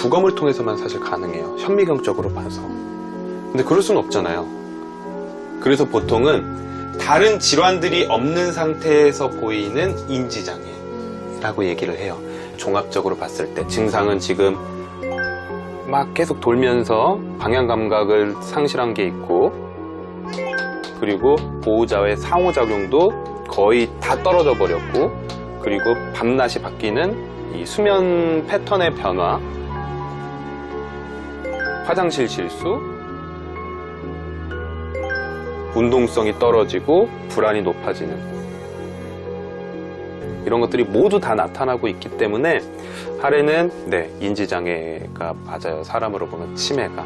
부검을 통해서만 사실 가능해요. 현미경적으로 봐서. 근데 그럴 수는 없잖아요. 그래서 보통은 다른 질환들이 없는 상태에서 보이는 인지장애라고 얘기를 해요. 종합적으로 봤을 때 증상은 지금 막 계속 돌면서 방향 감각을 상실한 게 있고, 그리고 보호자의 상호작용도 거의 다 떨어져 버렸고, 그리고 밤낮이 바뀌는 이 수면 패턴의 변화, 화장실 실수, 운동성이 떨어지고 불안이 높아지는, 이런 것들이 모두 다 나타나고 있기 때문에 하레는 인지장애가 맞아요. 사람으로 보면 치매가.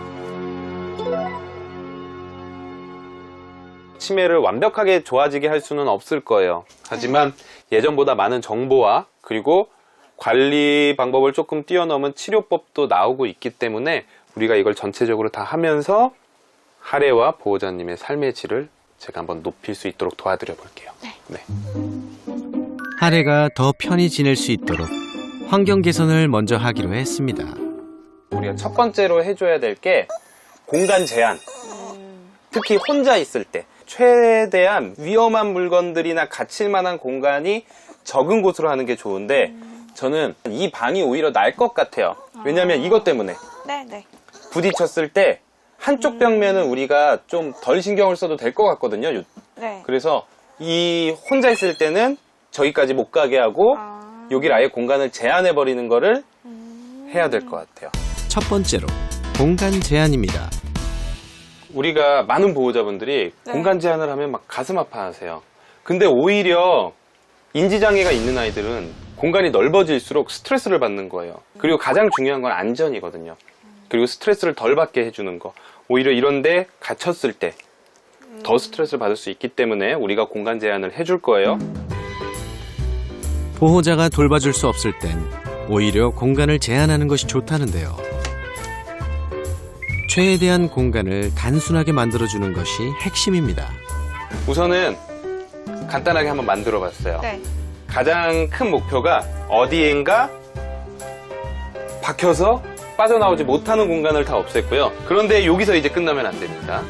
치매를 완벽하게 좋아지게 할 수는 없을 거예요. 하지만 예전보다 많은 정보와 그리고 관리 방법을 조금 뛰어넘은 치료법도 나오고 있기 때문에 우리가 이걸 전체적으로 다 하면서 하레와 보호자님의 삶의 질을 제가 한번 높일 수 있도록 도와드려 볼게요. 네. 하레가 더 편히 지낼 수 있도록 환경 개선을 먼저 하기로 했습니다. 우리가 첫 번째로 해줘야 될 게 공간 제한. 특히 혼자 있을 때 최대한 위험한 물건들이나 갇힐 만한 공간이 적은 곳으로 하는 게 좋은데, 저는 이 방이 오히려 나을 것 같아요. 왜냐면 이것 때문에 부딪혔을 때 한쪽 벽면은 우리가 좀 덜 신경을 써도 될 것 같거든요. 그래서 이 혼자 있을 때는 저기까지 못 가게 하고 여기를 아예 공간을 제한해 버리는 거를 해야 될 것 같아요. 첫 번째로 공간 제한입니다. 우리가 많은 보호자분들이 공간 제한을 하면 막 가슴 아파하세요. 근데 오히려 인지장애가 있는 아이들은 공간이 넓어질수록 스트레스를 받는 거예요. 그리고 가장 중요한 건 안전이거든요. 그리고 스트레스를 덜 받게 해주는 거. 오히려 이런데 갇혔을 때 더 스트레스를 받을 수 있기 때문에 우리가 공간 제한을 해줄 거예요. 보호자가 돌봐줄 수 없을 땐 오히려 공간을 제한하는 것이 좋다는데요. 최대한 공간을 단순하게 만들어주는 것이 핵심입니다. 우선은 간단하게 한번 만들어 봤어요. 가장 큰 목표가 어디엔가 박혀서 빠져나오지 못하는 공간을 다 없앴고요. 그런데 여기서 이제 끝나면 안 됩니다.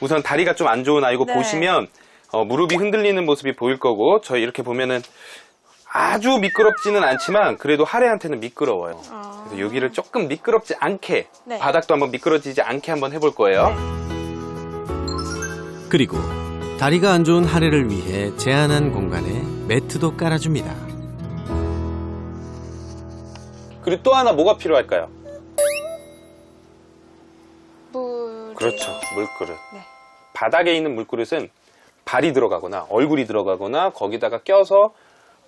우선 다리가 좀 안 좋은 아이고 보시면 무릎이 흔들리는 모습이 보일 거고, 저희 이렇게 보면은 아주 미끄럽지는 않지만 그래도 하레한테는 미끄러워요. 그래서 여기를 조금 미끄럽지 않게, 바닥도 한번 미끄러지지 않게 한번 해볼 거예요. 그리고 다리가 안 좋은 하레를 위해 제한한 공간에 매트도 깔아줍니다. 그리고 또 하나 뭐가 필요할까요? 물. 그렇죠, 물그릇. 바닥에 있는 물그릇은 발이 들어가거나 얼굴이 들어가거나 거기다가 껴서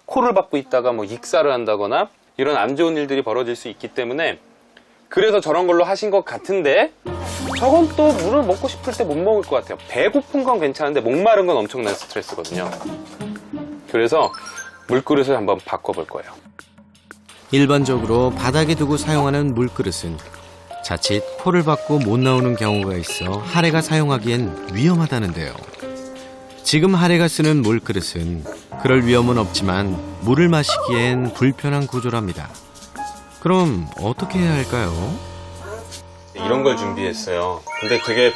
코를 박고 있다가 뭐 익사를 한다거나 이런 안 좋은 일들이 벌어질 수 있기 때문에, 그래서 저런 걸로 하신 것 같은데 저건 또 물을 먹고 싶을 때 못 먹을 것 같아요. 배고픈 건 괜찮은데 목마른 건 엄청난 스트레스거든요. 그래서 물그릇을 한번 바꿔볼 거예요. 일반적으로 바닥에 두고 사용하는 물그릇은 자칫 코를 박고 못 나오는 경우가 있어 하레가 사용하기엔 위험하다는데요. 지금 하레가 쓰는 물그릇은 그럴 위험은 없지만 물을 마시기엔 불편한 구조랍니다. 그럼 어떻게 해야 할까요? 이런 걸 준비했어요. 근데 되게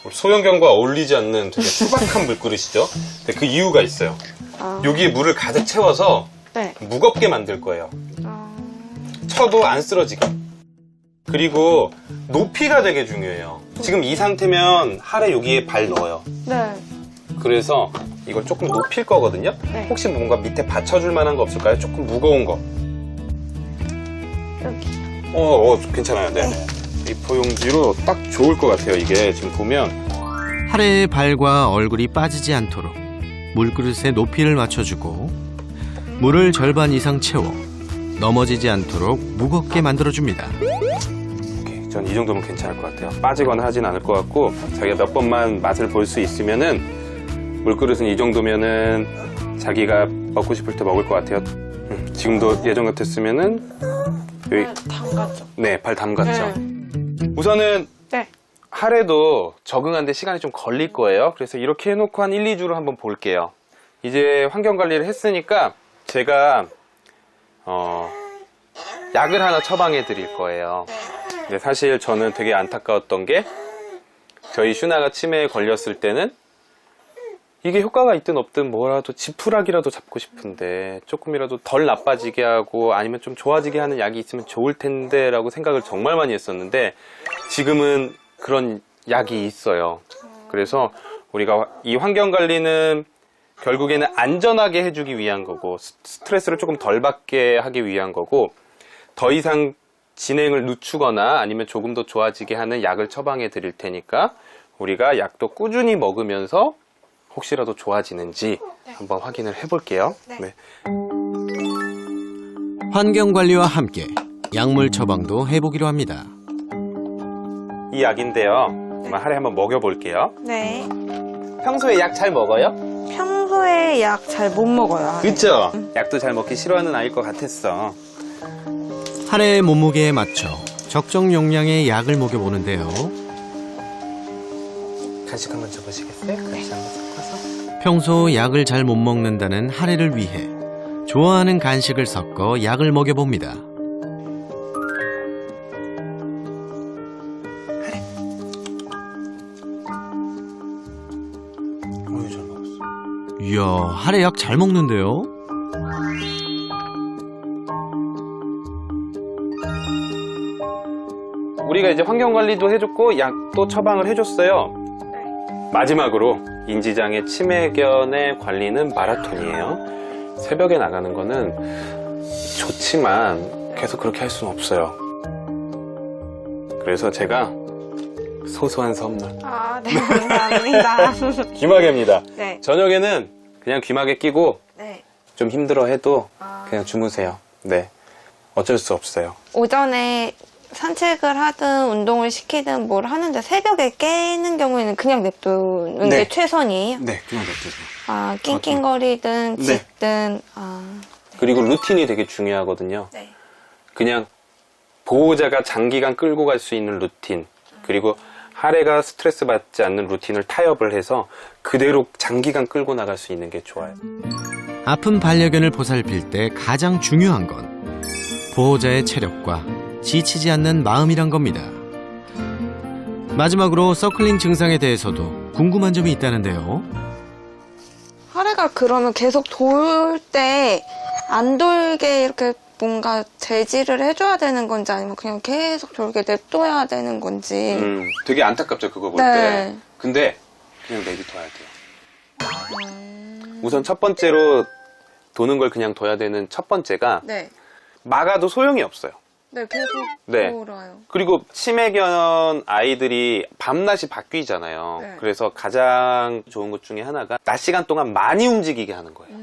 소형견과 어울리지 않는 되게 투박한 물그릇이죠. 근데 그 이유가 있어요. 여기에 물을 가득 채워서 무겁게 만들 거예요. 쳐도 안 쓰러지게. 그리고 높이가 되게 중요해요. 지금 이 상태면 하레 여기에 발 넣어요. 그래서 이걸 조금 높일 거거든요. 혹시 뭔가 밑에 받쳐줄 만한 거 없을까요? 조금 무거운 거. 여기. 괜찮아요. A4 용지로 딱 좋을 것 같아요. 이게 지금 보면 하레의 발과 얼굴이 빠지지 않도록 물그릇의 높이를 맞춰주고 물을 절반 이상 채워 넘어지지 않도록 무겁게 만들어줍니다. 전 이 정도면 괜찮을 것 같아요. 빠지거나 하진 않을 것 같고, 자기가 몇 번만 맛을 볼 수 있으면은 물그릇은 이 정도면은 자기가 먹고 싶을 때 먹을 것 같아요. 지금도 예전 같았으면은 여기 담갔죠. 발 담갔죠. 우선은 하레도 적응하는데 시간이 좀 걸릴 거예요. 그래서 이렇게 해놓고 한 1, 2주를 한번 볼게요. 이제 환경 관리를 했으니까 제가 약을 하나 처방해 드릴 거예요. 근데 사실 저는 되게 안타까웠던 게 저희 슈나가 치매에 걸렸을 때는 이게 효과가 있든 없든 뭐라도 지푸라기라도 잡고 싶은데 조금이라도 덜 나빠지게 하고 아니면 좀 좋아지게 하는 약이 있으면 좋을 텐데 라고 생각을 정말 많이 했었는데 지금은 그런 약이 있어요. 그래서 우리가 이 환경관리는 결국에는 안전하게 해주기 위한 거고 스트레스를 조금 덜 받게 하기 위한 거고 더 이상 진행을 늦추거나 아니면 조금 더 좋아지게 하는 약을 처방해 드릴 테니까 우리가 약도 꾸준히 먹으면서 혹시라도 좋아지는지 한번 확인을 해볼게요. 네. 환경관리와 함께 약물 처방도 해보기로 합니다. 이 약인데요. 하루에 한번 먹여볼게요. 네. 평소에 약 잘 먹어요? 평소에 약 잘 못 먹어요. 그쵸? 약도 잘 먹기 싫어하는 아이일 것 같았어. 하루의 몸무게에 맞춰 적정 용량의 약을 먹여보는데요. 간식 한번 줘보시겠어요? 간식 한번 섞어서. 평소 약을 잘 못 먹는다는 하루를 위해 좋아하는 간식을 섞어 약을 먹여봅니다. 어휴, 잘 먹었어. 이야, 하루 약 잘 먹는데요? 우리가 이제 환경관리도 해줬고 약도 처방을 해줬어요. 마지막으로 인지장애 치매견의 관리는 마라톤이에요. 새벽에 나가는 거는 좋지만 계속 그렇게 할 수는 없어요. 그래서 제가 소소한 선물 아, 네. 감사합니다. 귀마개입니다. 네. 저녁에는 그냥 귀마개 끼고 네. 좀 힘들어 해도 아. 그냥 주무세요. 네, 어쩔 수 없어요. 오전에 산책을 하든 운동을 시키든 뭘 하는데 새벽에 깨는 경우에는 그냥 냅두는 네. 게 최선이에요. 네, 그냥 냅두세요. 아, 낑낑거리든 네. 짖든 아. 그리고 루틴이 되게 중요하거든요. 네. 그냥 보호자가 장기간 끌고 갈 수 있는 루틴, 그리고 하레가 스트레스 받지 않는 루틴을 타협을 해서 그대로 장기간 끌고 나갈 수 있는 게 좋아요. 아픈 반려견을 보살필 때 가장 중요한 건 보호자의 체력과 지치지 않는 마음이란 겁니다. 마지막으로 서클링 증상에 대해서도 궁금한 점이 있다는데요. 하루가 그러면 계속 돌 때 안 돌게 이렇게 뭔가 제지를 해줘야 되는 건지 아니면 그냥 계속 돌게 냅둬야 되는 건지. 되게 안타깝죠, 그거 볼 네. 때. 근데 그냥 내비둬야 돼요. 우선 첫 번째로 도는 걸 그냥 둬야 되는 첫 번째가 네. 막아도 소용이 없어요. 네, 계속 네. 돌아요. 그리고 치매견 아이들이 밤낮이 바뀌잖아요. 네. 그래서 가장 좋은 것 중에 하나가 낮 시간 동안 많이 움직이게 하는 거예요.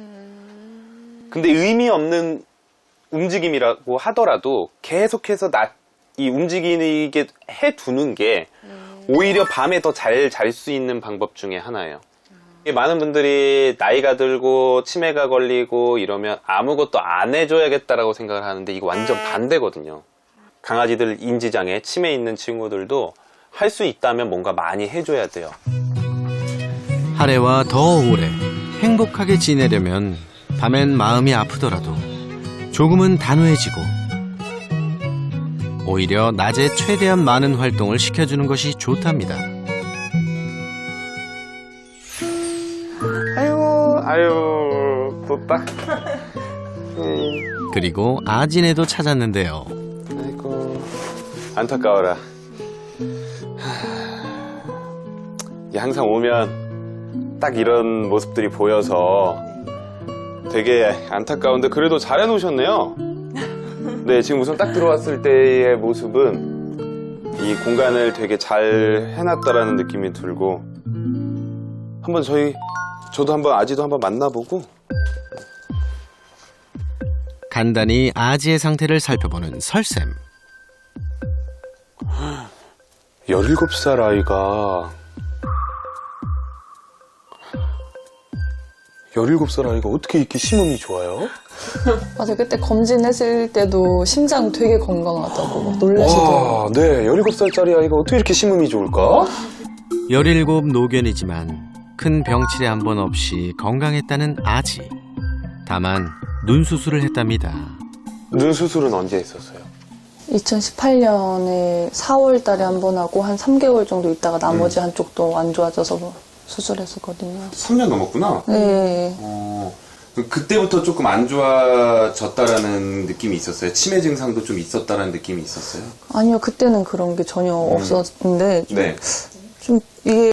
근데 의미 없는 움직임이라고 하더라도 계속해서 이 움직이게 해두는 게 오히려 밤에 더 잘 잘 수 있는 방법 중에 하나예요. 많은 분들이 나이가 들고 치매가 걸리고 이러면 아무것도 안 해줘야겠다라고 생각을 하는데 이거 완전 반대거든요. 강아지들 인지장애, 치매 있는 친구들도 할 수 있다면 뭔가 많이 해줘야 돼요. 하루와 더 오래 행복하게 지내려면 밤엔 마음이 아프더라도 조금은 단호해지고 오히려 낮에 최대한 많은 활동을 시켜주는 것이 좋답니다. 아유, 또 딱. 그리고 아진에도 찾았는데요. 아이고, 안타까워라. 이게 항상 오면 딱 이런 모습들이 보여서 되게 안타까운데 그래도 잘 해놓으셨네요. 네, 지금 우선 딱 들어왔을 때의 모습은 이 공간을 되게 잘 해놨다라는 느낌이 들고 한번 저도 한번 아지도 한번 만나보고 간단히 아지의 상태를 살펴보는 설쌤. 17살 아이가 17살 아이가 어떻게 이렇게 심음이 좋아요? 맞아, 그때 검진했을 때도 심장 되게 건강하다고 막 놀라시더라고요. 와, 네, 17살짜리 아이가 어떻게 이렇게 심음이 좋을까? 17 노견이지만 큰 병치레 한 번 없이 건강했다는 아지. 다만 눈 수술을 했답니다. 눈 수술은 언제 했었어요? 2018년에 4월 달에 한 번 하고 한 3개월 정도 있다가 나머지 한쪽도 안 좋아져서 수술했었거든요. 3년 넘었구나. 네. 그때부터 조금 안 좋아졌다라는 느낌이 있었어요? 치매 증상도 좀 있었다라는 느낌이 있었어요? 아니요, 그때는 그런 게 전혀 없었는데 네. 좀 이게